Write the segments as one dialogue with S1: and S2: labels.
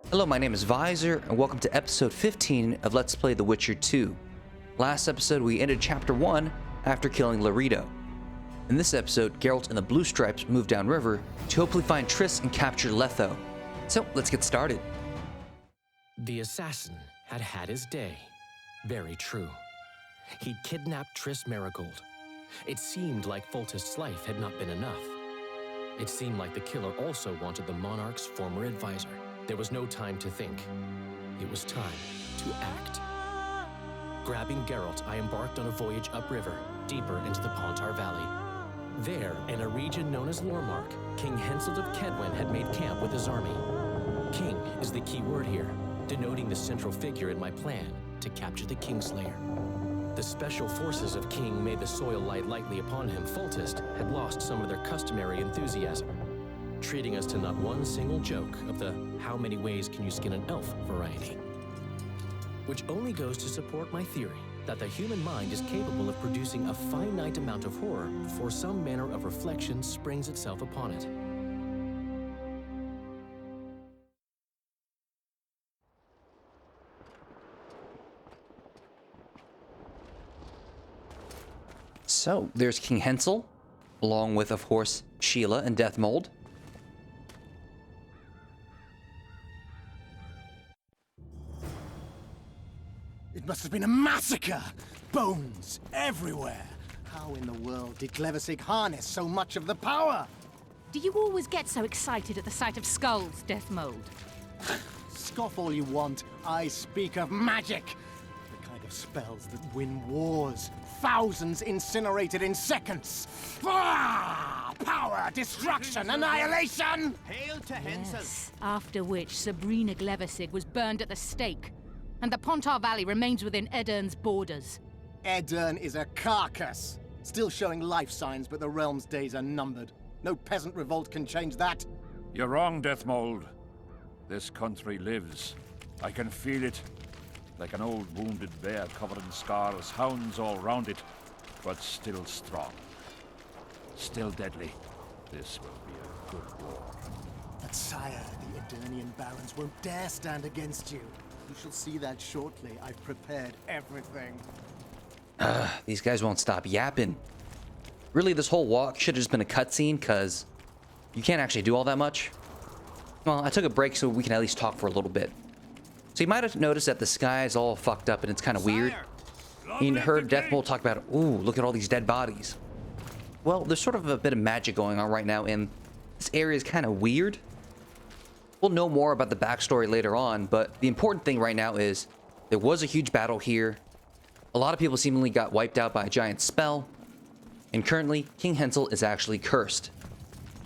S1: Hello, my name is Visor, and welcome to episode 15 of Let's Play The Witcher 2. Last episode, we ended chapter 1 after killing Laredo. In this episode, Geralt and the Blue Stripes move downriver to hopefully find Triss and capture Letho. So, let's get started.
S2: The assassin had had his day. Very true. He'd kidnapped Triss Marigold. It seemed like Foltest's life had not been enough. It seemed like the killer also wanted the monarch's former advisor. There was no time to think. It was time to act. Grabbing Geralt, I embarked on a voyage upriver, deeper into the Pontar Valley. There, in a region known as Lormark, King Hensalt of Kaedwen had made camp with his army. King is the key word here, denoting the central figure in my plan to capture the Kingslayer. The special forces of King made the soil lie lightly upon him. Foltest had lost some of their customary enthusiasm, treating us to not one single joke of the how many ways can you skin an elf variety. Which only goes to support my theory that the human mind is capable of producing a finite amount of horror before some manner of reflection springs itself upon it.
S1: So, there's King Hensel, along with, of course, Sheila and Deathmold.
S3: It must have been a massacre! Bones everywhere! How in the world did Glevissig harness so much of the power?
S4: Do you always get so excited at the sight of skulls, Deathmold?
S3: Scoff all you want, I speak of magic! The kind of spells that win wars. Thousands incinerated in seconds! Ah! Power, destruction, annihilation!
S5: Hail to Hensel!
S4: Yes, after which Sabrina Glevissig was burned at the stake, and the Pontar Valley remains within Edern's borders.
S3: Edern is a carcass. Still showing life signs, but the realm's days are numbered. No peasant revolt can change that.
S6: You're wrong, Deathmold. This country lives. I can feel it. Like an old wounded bear covered in scars, hounds all round it, but still strong. Still deadly. This will be a good war.
S3: But sire, the Edirnian barons won't dare stand against you. You shall see that shortly. I've prepared everything.
S1: These guys won't stop yapping. Really, this whole walk should have just been a cutscene, because you can't actually do all that much. Well, I took a break so we can at least talk for a little bit. So you might have noticed that the sky is all fucked up and it's kind of weird. You heard Deathmold talk about, ooh, look at all these dead bodies. Well, there's sort of a bit of magic going on right now, and this area is kind of weird. We'll know more about the backstory later on, but the important thing right now is there was a huge battle here. A lot of people seemingly got wiped out by a giant spell, and currently, King Hensel is actually cursed.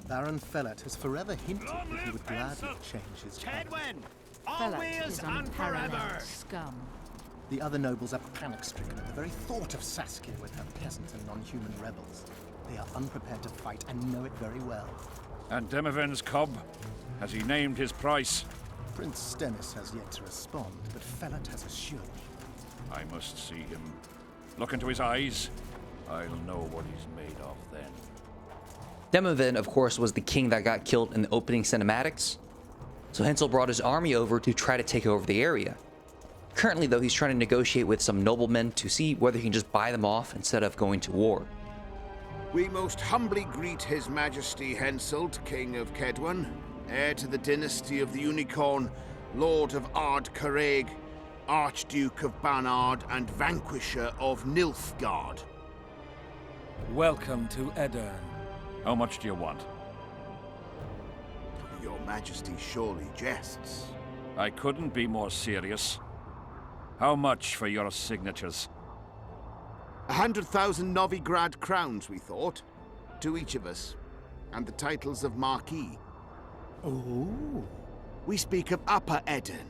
S3: Baron Fellet has forever hinted that he would gladly change his
S5: Kedwen!
S4: Fellow
S5: Always
S4: is
S5: and
S4: unparalleled
S5: forever!
S4: scum.
S3: The other nobles are panic-stricken at the very thought of Saskia with her peasant and non-human rebels. They are unprepared to fight and know it very well.
S6: And Demoven's cub? Has he named his price?
S3: Prince Stennis has yet to respond, but Fellet has assured me.
S6: I must see him. Look into his eyes. I'll know what he's made of then.
S1: Demoven, of course, was the king that got killed in the opening cinematics. So Hensel brought his army over to try to take over the area. Currently, though, he's trying to negotiate with some noblemen to see whether he can just buy them off instead of going to war.
S7: We most humbly greet His Majesty Hensalt, King of Kedwen, heir to the dynasty of the Unicorn, Lord of Ard-Carreg, Archduke of Banard, and Vanquisher of Nilfgaard.
S8: Welcome to Edern.
S6: How much do you want?
S7: Your Majesty surely jests.
S6: I couldn't be more serious. How much for your signatures?
S7: 100,000 Novigrad crowns, we thought, to each of us, and the titles of Marquis.
S3: Oh.
S7: We speak of Upper Edern,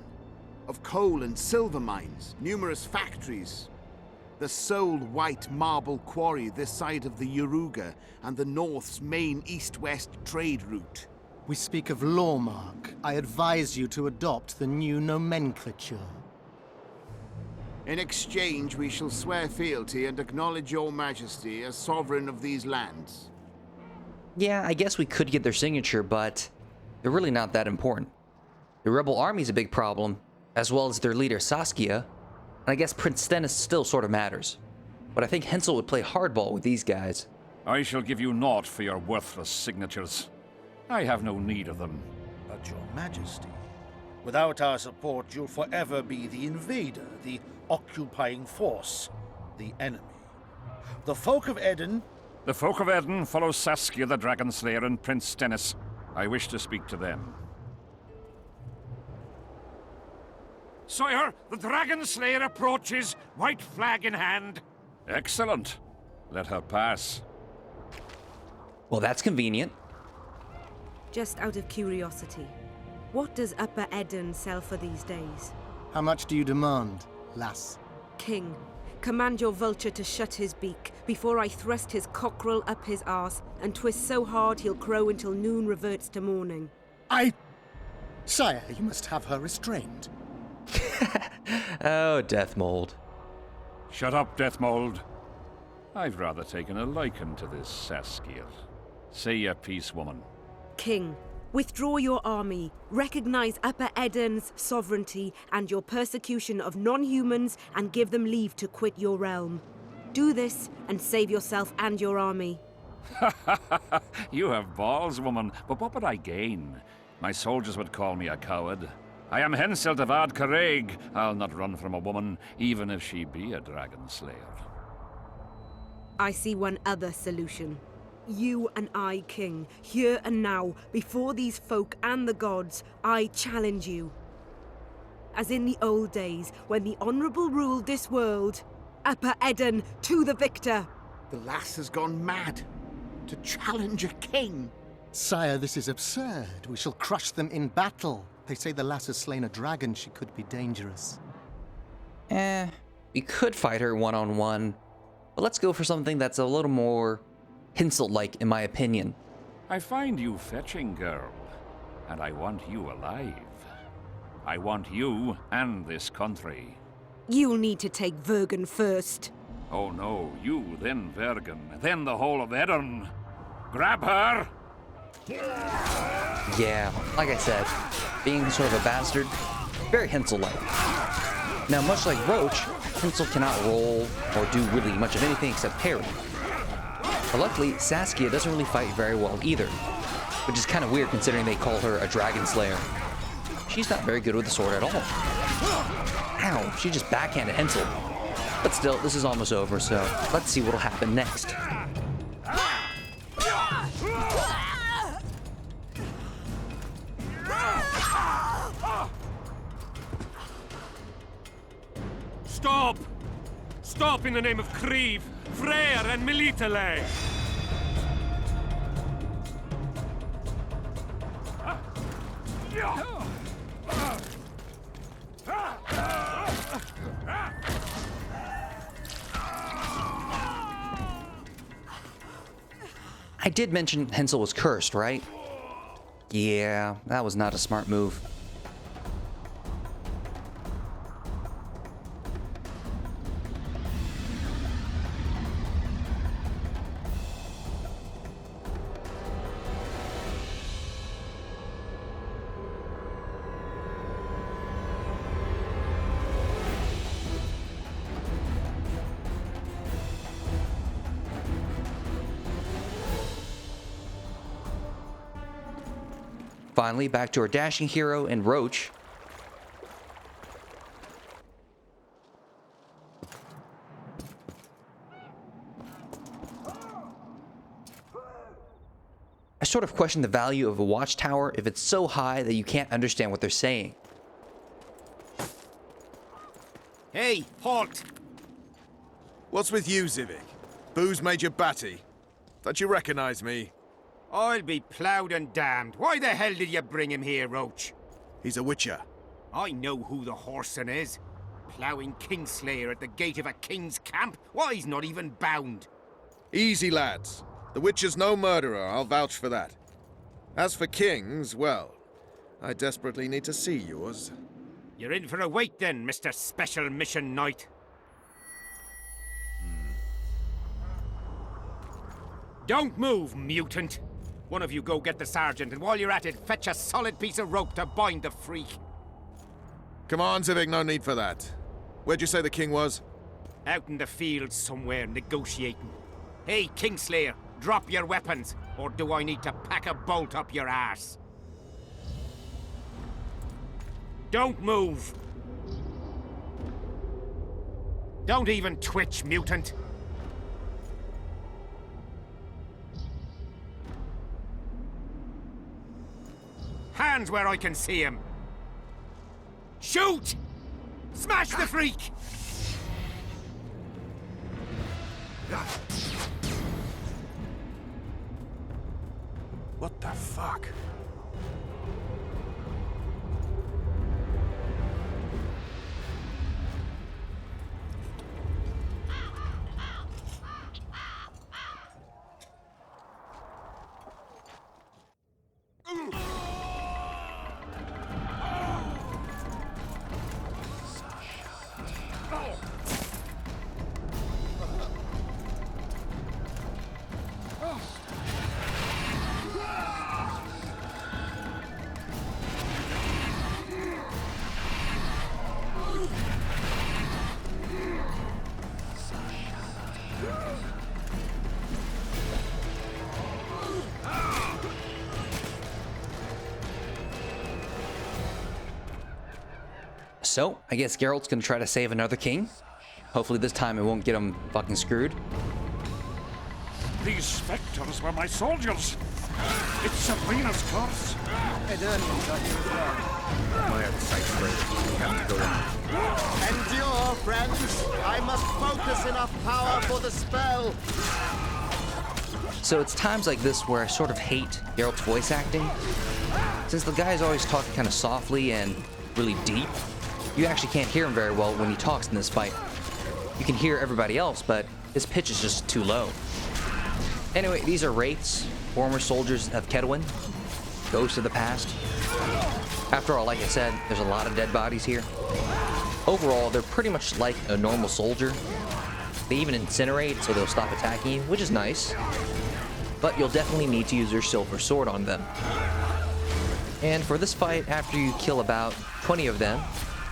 S7: of coal and silver mines, numerous factories, the sole white marble quarry this side of the Yaruga, and the North's main east-west trade route.
S3: We speak of Lormark. I advise you to adopt the new nomenclature.
S7: In exchange, we shall swear fealty and acknowledge your majesty as sovereign of these lands.
S1: Yeah, I guess we could get their signature, but they're really not that important. The rebel army's a big problem, as well as their leader Saskia, and I guess Prince Stennis still sort of matters. But I think Hensel would play hardball with these guys.
S6: I shall give you naught for your worthless signatures. I have no need of them.
S5: But your majesty, without our support, you'll forever be the invader, the occupying force, the enemy. The folk of Eden...
S6: The folk of Eden follow Saskia the Dragon Slayer and Prince Stennis. I wish to speak to them. Sire, the Dragon Slayer approaches, white flag in hand. Excellent. Let her pass.
S1: Well, that's convenient.
S8: Just out of curiosity, what does Upper Eden sell for these days?
S3: How much do you demand, lass?
S8: King, command your vulture to shut his beak before I thrust his cockerel up his arse and twist so hard he'll crow until noon reverts to morning.
S3: Sire, you must have her restrained.
S1: Oh, Death Mold.
S6: Shut up, Deathmold. I've rather taken a liking to this Saskia. Say your piece, woman.
S8: King, withdraw your army, recognize Upper Eden's sovereignty and your persecution of non-humans, and give them leave to quit your realm. Do this and save yourself and your army.
S6: You have balls, woman, but what would I gain? My soldiers would call me a coward. I am Hensalt of Kaedwen. I'll not run from a woman, even if she be a dragon slayer.
S8: I see one other solution. You and I, King, here and now, before these folk and the gods, I challenge you. As in the old days, when the Honourable ruled this world, Upper Eden to the victor!
S7: The lass has gone mad. To challenge a king.
S3: Sire, this is absurd. We shall crush them in battle. They say the lass has slain a dragon. She could be dangerous.
S1: We could fight her one-on-one, but let's go for something that's a little more Hensel-like, in my opinion.
S6: I find you fetching, girl, and I want you alive. I want you and this country.
S8: You'll need to take Vergen first.
S6: Oh no, you, then Vergen, then the whole of Eden. Grab her!
S1: Yeah, like I said, being sort of a bastard, very Hensel-like. Now, much like Roche, Hensel cannot roll or do really much of anything except parry. But luckily, Saskia doesn't really fight very well either, which is kind of weird considering they call her a dragon slayer. She's not very good with the sword at all. Ow, she just backhanded Hensel. But still, this is almost over, so let's see what'll happen next.
S9: Stop! Stop in the name of Kriv, Freyr, and Melitele!
S1: I did mention Hensel was cursed, right? Yeah, that was not a smart move. Finally, back to our dashing hero in Roche. I sort of question the value of a watchtower if it's so high that you can't understand what they're saying.
S10: Hey, halt!
S11: What's with you, Zivik? Booze made you batty. Don't you recognize me?
S10: I'll be ploughed and damned. Why the hell did you bring him here, Roche?
S11: He's a witcher.
S10: I know who the whoreson is. Ploughing Kingslayer at the gate of a king's camp? Why, he's not even bound.
S11: Easy, lads. The witcher's no murderer, I'll vouch for that. As for kings, well, I desperately need to see yours.
S10: You're in for a wait then, Mr. Special Mission Knight. Don't move, mutant. One of you go get the sergeant, and while you're at it, fetch a solid piece of rope to bind the freak.
S11: Come on, Civic, no need for that. Where'd you say the king was?
S10: Out in the field somewhere, negotiating. Hey, Kingslayer, drop your weapons, or do I need to pack a bolt up your arse? Don't move! Don't even twitch, mutant! Hands where I can see him! Shoot! Smash the freak!
S11: What the fuck?
S1: So, I guess Geralt's gonna try to save another king. Hopefully this time it won't get him fucking screwed.
S6: These specters were my soldiers. It's Sabrina's curse.
S3: Endure, friends. I must focus enough power for the spell.
S1: So it's times like this where I sort of hate Geralt's voice acting. Since the guy's always talking kind of softly and really deep, you actually can't hear him very well when he talks in this fight. You can hear everybody else, but his pitch is just too low. Anyway, these are Wraiths, former soldiers of Kedwen, ghosts of the past. After all, like I said, there's a lot of dead bodies here. Overall, they're pretty much like a normal soldier. They even incinerate, so they'll stop attacking you, which is nice. But you'll definitely need to use your silver sword on them. And for this fight, after you kill about 20 of them,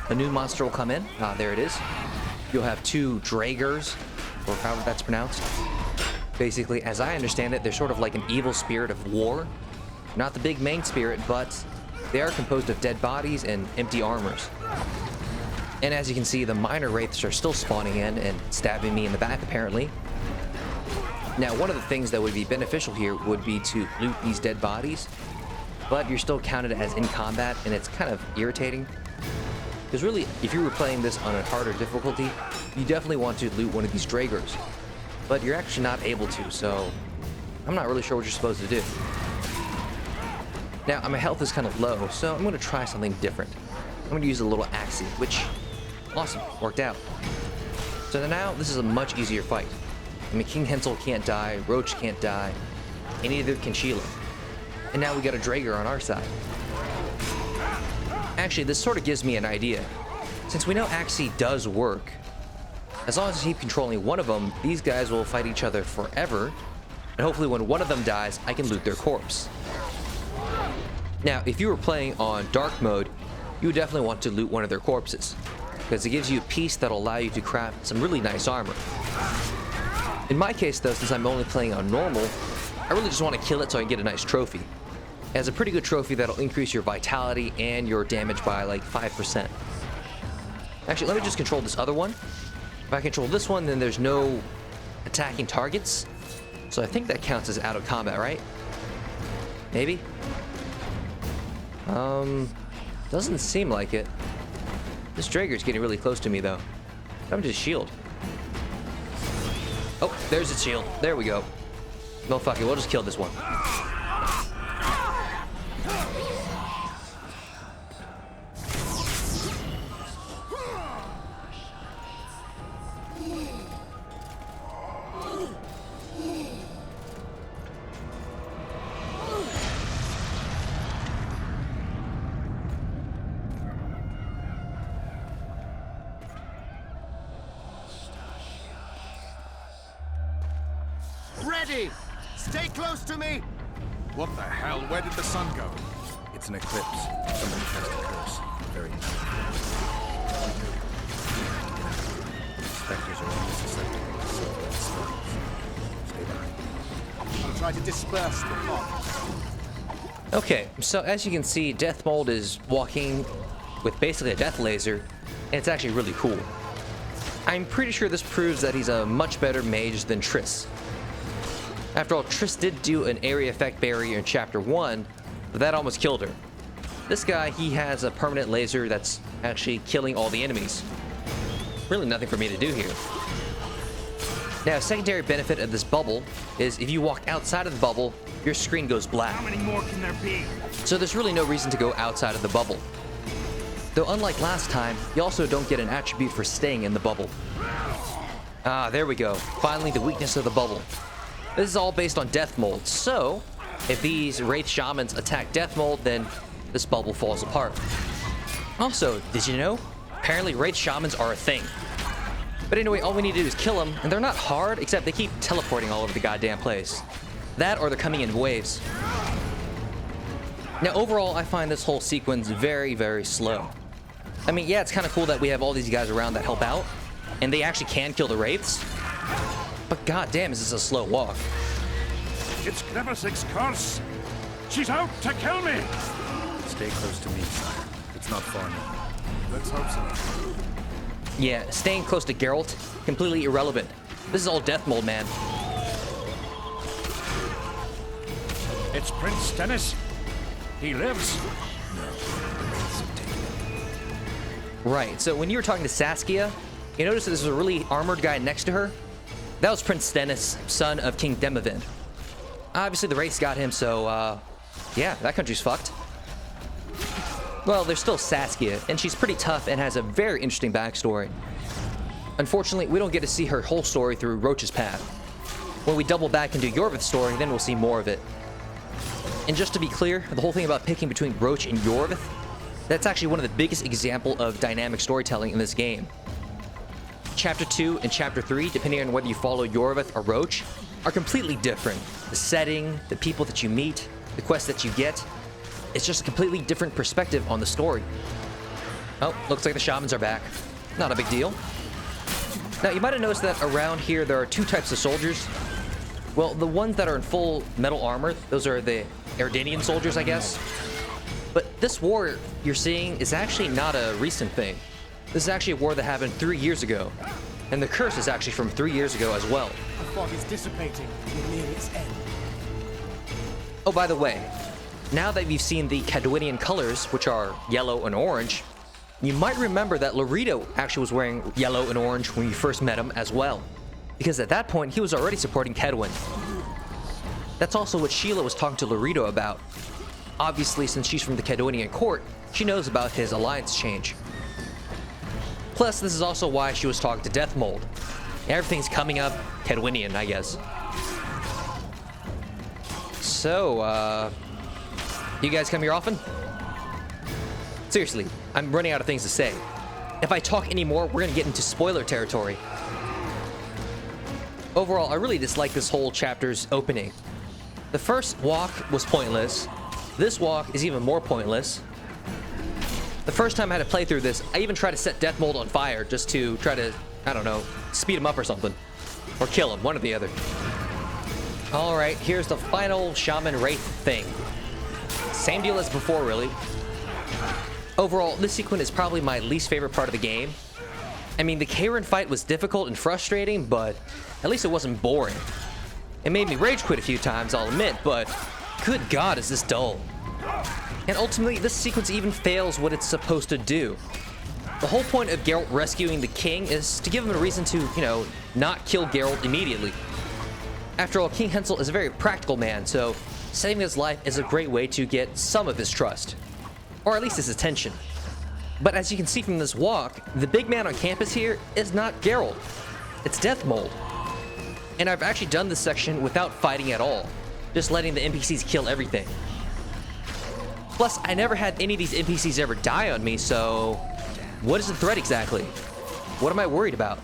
S1: a new monster will come in. Ah, there it is. You'll have two Dragers, or however that's pronounced. Basically, as I understand it, they're sort of like an evil spirit of war. Not the big main spirit, but they are composed of dead bodies and empty armors. And as you can see, the minor Wraiths are still spawning in and stabbing me in the back, apparently. Now, one of the things that would be beneficial here would be to loot these dead bodies, but you're still counted as in combat, and it's kind of irritating. Because really, if you were playing this on a harder difficulty, you definitely want to loot one of these Dragers. But you're actually not able to, so I'm not really sure what you're supposed to do. Now, my health is kind of low, so I'm going to try something different. I'm going to use a little Axie, which, awesome, worked out. So now, this is a much easier fight. I mean, King Hensalt can't die, Roche can't die, and neither can Sheila. And now we got a Drager on our side. Actually, this sort of gives me an idea. Since we know Axie does work, as long as I keep controlling one of them, these guys will fight each other forever, and hopefully when one of them dies, I can loot their corpse. Now, if you were playing on dark mode, you would definitely want to loot one of their corpses, because it gives you a piece that'll allow you to craft some really nice armor. In my case though, since I'm only playing on normal, I really just want to kill it so I can get a nice trophy. It has a pretty good trophy that'll increase your vitality and your damage by like 5%. Actually, let me just control this other one. If I control this one, then there's no attacking targets. So I think that counts as out of combat, right? Maybe? Doesn't seem like it. This Drager's getting really close to me though. I'm just shield. Oh, there's its shield. There we go. No, fuck it, we'll just kill this one.
S3: Ready! Stay close to me!
S11: What the hell? Where did the sun go?
S12: It's an eclipse. Somebody cast a curse. Very powerful. Spectres are only susceptible to silver and stones. Stay behind.
S3: I'll try to disperse the fog.
S1: Okay, so as you can see, Deathmold is walking with basically a death laser, and it's actually really cool. I'm pretty sure this proves that he's a much better mage than Triss. After all, Triss did do an area effect barrier in Chapter 1, but that almost killed her. This guy, he has a permanent laser that's actually killing all the enemies. Really nothing for me to do here. Now, a secondary benefit of this bubble is if you walk outside of the bubble, your screen goes black.
S10: How many more can there be?
S1: So there's really no reason to go outside of the bubble. Though unlike last time, you also don't get an attribute for staying in the bubble. Ah, there we go. Finally, the weakness of the bubble. This is all based on death mold, so if these Wraith Shamans attack death mold, then this bubble falls apart. Also, did you know? Apparently Wraith Shamans are a thing. But anyway, all we need to do is kill them, and they're not hard, except they keep teleporting all over the goddamn place. That or they're coming in waves. Now overall, I find this whole sequence very, very slow. I mean, yeah, it's kind of cool that we have all these guys around that help out, and they actually can kill the Wraiths, but goddamn, is this a slow walk.
S6: It's Glevisig's curse! She's out to kill me!
S12: Stay close to me, sire. It's not far now. Let's hope so.
S1: Yeah, staying close to Geralt, completely irrelevant. This is all death mold, man.
S6: It's Prince Dennis. He lives.
S1: Right, so when you were talking to Saskia, you noticed that there's a really armored guy next to her? That was Prince Dennis, son of King Demavend. Obviously the Wraiths got him, so, yeah, that country's fucked. Well, there's still Saskia, and she's pretty tough and has a very interesting backstory. Unfortunately, we don't get to see her whole story through Roche's path. When we double back into Yorvith's story, then we'll see more of it. And just to be clear, the whole thing about picking between Roche and Yorvith, that's actually one of the biggest examples of dynamic storytelling in this game. Chapter 2 and Chapter 3, depending on whether you follow Yorvith or Roche, are completely different. The setting, the people that you meet, the quests that you get, it's just a completely different perspective on the story. Oh, looks like the Shamans are back. Not a big deal. Now, you might have noticed that around here there are two types of soldiers. Well, the ones that are in full metal armor, those are the Erdanian soldiers, I guess. But this war you're seeing is actually not a recent thing. This is actually a war that happened 3 years ago. And the curse is actually from 3 years ago as well.
S3: The fog is dissipating. We're near its end.
S1: Oh, by the way, now that you've seen the Kaedwenian colors, which are yellow and orange, you might remember that Loredo actually was wearing yellow and orange when you first met him as well. Because at that point, he was already supporting Kedwen. That's also what Sheila was talking to Loredo about. Obviously, since she's from the Kaedwenian court, she knows about his alliance change. Plus, this is also why she was talking to Deathmold. Everything's coming up Kaedwenian, I guess. So, you guys come here often? Seriously, I'm running out of things to say. If I talk anymore, we're gonna get into spoiler territory. Overall, I really dislike this whole chapter's opening. The first walk was pointless. This walk is even more pointless. The first time I had to play through this, I even tried to set Deathmold on fire just to try to, I don't know, speed him up or something. Or kill him, one or the other. Alright, here's the final Shaman Wraith thing. Same deal as before, really. Overall, this sequence is probably my least favorite part of the game. I mean, the Karen fight was difficult and frustrating, but at least it wasn't boring. It made me rage quit a few times, I'll admit, but good God, is this dull. And ultimately, this sequence even fails what it's supposed to do. The whole point of Geralt rescuing the king is to give him a reason to, you know, not kill Geralt immediately. After all, King Hensalt is a very practical man, so saving his life is a great way to get some of his trust. Or at least his attention. But as you can see from this walk, the big man on campus here is not Geralt. It's Deathmold. And I've actually done this section without fighting at all, just letting the NPCs kill everything. Plus, I never had any of these NPCs ever die on me, so what is the threat exactly? What am I worried about?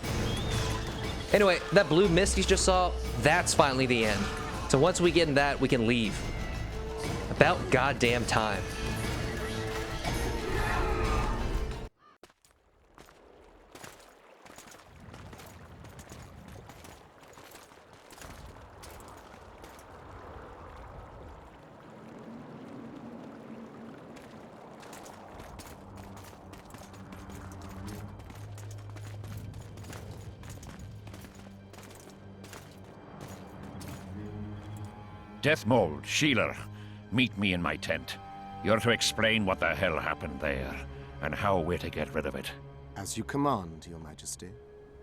S1: Anyway, that blue mist you just saw, that's finally the end. So once we get in that, we can leave. About goddamn time.
S6: Deathmold, Shealer, meet me in my tent. You're to explain what the hell happened there, and how we're to get rid of it.
S13: As you command, Your Majesty.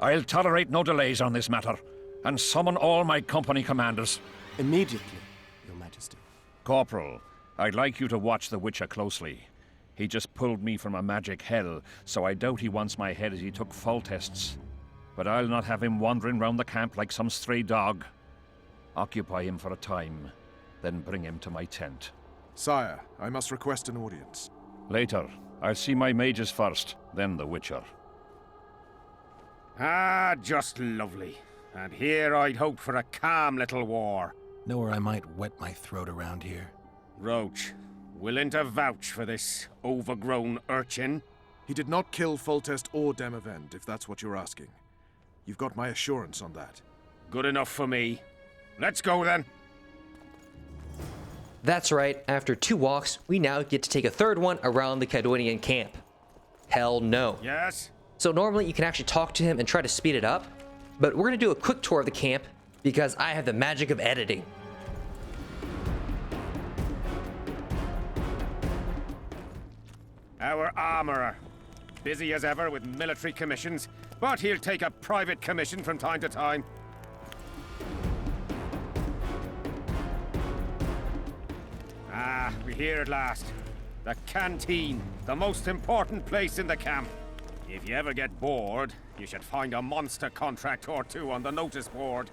S6: I'll tolerate no delays on this matter, and summon all my company commanders.
S13: Immediately, Your Majesty.
S6: Corporal, I'd like you to watch the Witcher closely. He just pulled me from a magic hell, so I doubt he wants my head as he took Foltest's. But I'll not have him wandering round the camp like some stray dog. Occupy him for a time, then bring him to my tent.
S11: Sire, I must request an audience.
S6: Later. I'll see my mages first, then the Witcher.
S10: Ah, just lovely. And here I'd hoped for a calm little war.
S12: Know where I might wet my throat around here?
S10: Roach, willing to vouch for this overgrown urchin?
S11: He did not kill Foltest or Demavend, if that's what you're asking. You've got my assurance on that.
S10: Good enough for me. Let's go then.
S1: That's right, after 2 walks, we now get to take a 3rd one around the Kedwenian camp. Hell no.
S10: Yes?
S1: So normally you can actually talk to him and try to speed it up, but we're gonna do a quick tour of the camp because I have the magic of editing.
S10: Our armorer. Busy as ever with military commissions, but he'll take a private commission from time to time. Ah, we're here at last. The canteen, the most important place in the camp. If you ever get bored, you should find a monster contract or 2 on the notice board.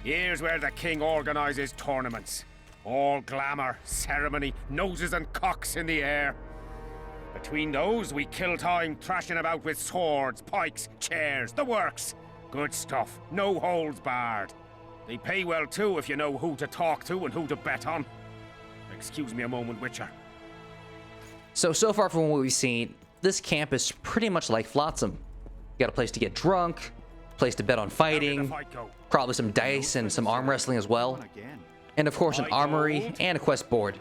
S10: Here's where the king organizes tournaments. All glamour, ceremony, noses and cocks in the air. Between those, we kill time thrashing about with swords, pikes, chairs, the works. Good stuff, no holds barred. They pay well too if you know who to talk to and who to bet on. Excuse me a moment, Witcher.
S1: So far from what we've seen, this camp is pretty much like Flotsam. You got a place to get drunk, place to bet on fighting, probably some dice and some arm wrestling as well. And of course an armory and a quest board.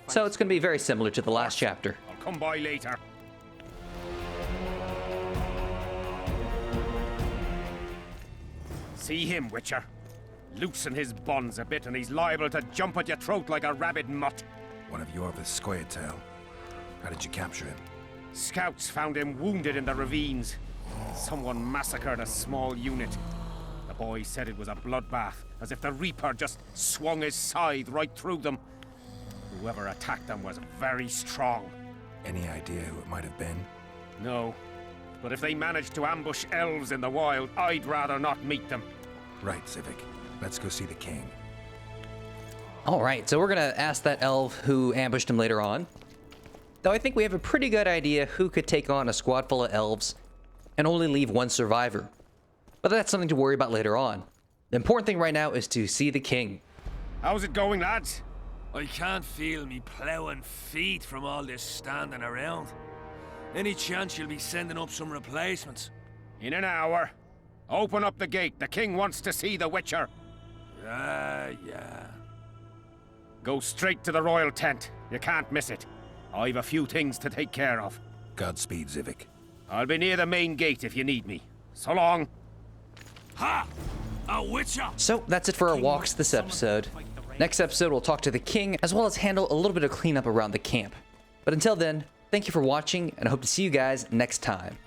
S1: So it's going to be very similar to the last chapter.
S10: I'll come by later. See him, Witcher. Loosen his bonds a bit and he's liable to jump at your throat like a rabid mutt.
S12: One of your Viscoyatel. How did you capture him?
S10: Scouts found him wounded in the ravines. Someone massacred a small unit. The boy said it was a bloodbath, as if the Reaper just swung his scythe right through them. Whoever attacked them was very strong.
S12: Any idea who it might have been?
S10: No. But if they managed to ambush elves in the wild, I'd rather not meet them.
S12: Right, Civic. Let's go see the king.
S1: Alright, so we're gonna ask that elf who ambushed him later on. Though I think we have a pretty good idea who could take on a squad full of elves and only leave 1 survivor. But that's something to worry about later on. The important thing right now is to see the king.
S10: How's it going, lads?
S14: I can't feel me ploughing feet from all this standing around. Any chance you'll be sending up some replacements?
S10: In an hour. Open up the gate. The king wants to see the Witcher.
S14: Yeah.
S10: Go straight to the royal tent. You can't miss it. I've a few things to take care of.
S12: Godspeed, Civic.
S10: I'll be near the main gate if you need me. So long.
S14: Ha! A Witcher!
S1: So that's it for our walks this episode. Next episode, we'll talk to the king, as well as handle a little bit of cleanup around the camp. But until then, thank you for watching, and I hope to see you guys next time.